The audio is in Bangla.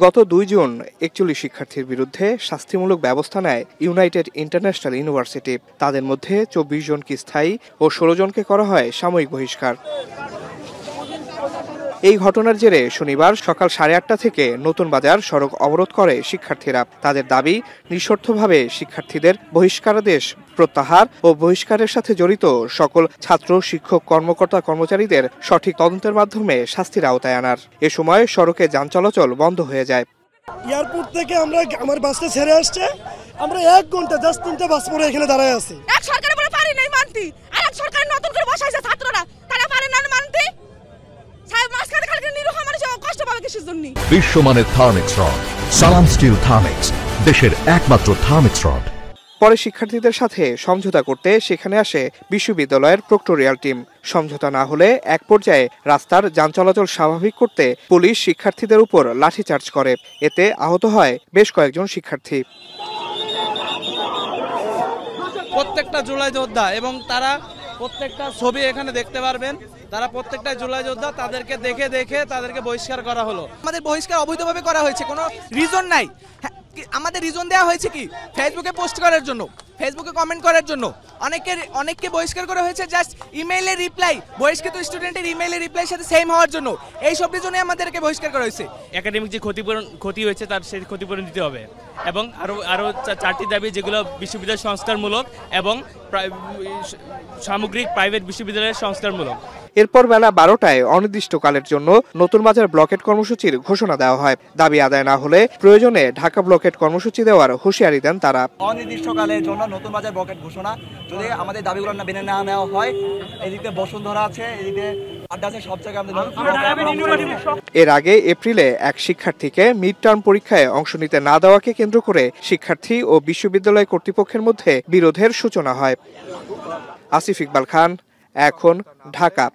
গত 2 জুন 41 শিক্ষার্থীর বিরুদ্ধে শাস্তিমূলক ব্যবস্থা নেয় ইউনাইটেড ইন্টারন্যাশনাল ইউনিভার্সিটি। তাদের মধ্যে 24 জনকে স্থায়ী ও 16 জনকে করা হয় সাময়িক বহিষ্কার। এই ঘটনার জেরে শনিবার সকাল 8:30 থেকে নতুন বাজার সড়ক অবরোধ করে শিক্ষার্থীরা। তাদের দাবি, নিঃশর্তভাবে শিক্ষার্থীদের বহিষ্কারাদেশ প্রত্যাহার ও বহিষ্কারের সাথে জড়িত সকল ছাত্র, শিক্ষক, কর্মকর্তা, কর্মচারীদের সঠিক তদন্তের মাধ্যমে শাস্তির আওতায় আনার। এ সময় সড়কে যান চলাচল বন্ধ হয়ে যায়। এয়ারপোর্ট থেকে আমার বাসটা ছেড়ে আসছে, আমরা 1 ঘন্টা 3টা বাস পরে এখানে দাঁড়ায় আছি। এক সরকারের বলে পারি নাই মানতি, আর এক সরকার নতুন করে বসাইছে ছাত্ররা, তারা পারে না মানতি। মাঝখানে খালি নিরীহ মানুষ কষ্ট পাবে কিসের জন্য? বিশ্বমানের থার্মিক্স রড, সালাম স্টিল থার্মিক্স, দেশের একমাত্র থার্মিক্স রড। পরে শিক্ষার্থীদের সাথে সমঝোতা করতে সেখানে আসে বিশ্ববিদ্যালয়ের প্রক্টোরিয়াল টিম। সমঝোতা না হলে এক পর্যায়ে রাস্তার যান চলাচল স্বাভাবিক করতে পুলিশ শিক্ষার্থীদের উপর লাঠিচার্জ করে। এতে আহত হয় বেশ কয়েকজন শিক্ষার্থী। প্রত্যেকটা জুলাই যোদ্ধা এবং তারা প্রত্যেকটা ছবি এখানে দেখতে পারবেন, তারা প্রত্যেকটা জুলাই যোদ্ধা, তাদেরকে দেখে তাদেরকে বহিষ্কার করা হলো। আমাদের বহিষ্কার অবৈধভাবে করা হয়েছে, কোনো রিজন নাই। আমাদের রিজন দেওয়া হয়েছে কি ফেসবুকে পোস্ট করার জন্য, ফেসবুকে কমেন্ট করার জন্য। অনেককে বহিষ্কার করা হয়েছে জাস্ট ইমেইলের রিপ্লাই, বহিষ্কৃত স্টুডেন্টের ইমেইলের রিপ্লাইয়ের সাথে সেম হওয়ার জন্য। এই সব রিজনে আমাদেরকে বহিষ্কার করা হয়েছে। একাডেমিক যে ক্ষতি হয়েছে তার সেই ক্ষতিপূরণ দিতে হবে এবং আরো 4টি দাবি, যেগুলো বিশ্ববিদ্যালয় সংস্কারমূলক এবং সামগ্রিক প্রাইভেট বিশ্ববিদ্যালয়ের সংস্কারমূলক। এরপর বেলা 12টায় অনির্দিষ্টকালের জন্য নতুন বাজার ব্লকেট কর্মসূচির ঘোষণা দেওয়া হয়। দাবি আদায় না হলে প্রয়োজনে ঢাকা ব্লকেট কর্মসূচি দেওয়ার হুঁশিয়ারি দেন তারা। অনির্দিষ্টকালের জন্য নতুন বাজার ব্লকেট ঘোষণা, যদি আমাদের দাবিগুলো না মেনে না নেওয়া হয়, এদিকে বসুন্ধরা আছে, এদিকে আড্ডা আছে, সব জায়গায় আমাদের। এর আগে এপ্রিলে এক শিক্ষার্থীকে মিড টার্ম পরীক্ষায় অংশ নিতে না দেওয়াকে কেন্দ্র করে শিক্ষার্থী ও বিশ্ববিদ্যালয় কর্তৃপক্ষের মধ্যে বিরোধের সূচনা হয়। আসিফ ইকবাল খান, এখন, ঢাকা।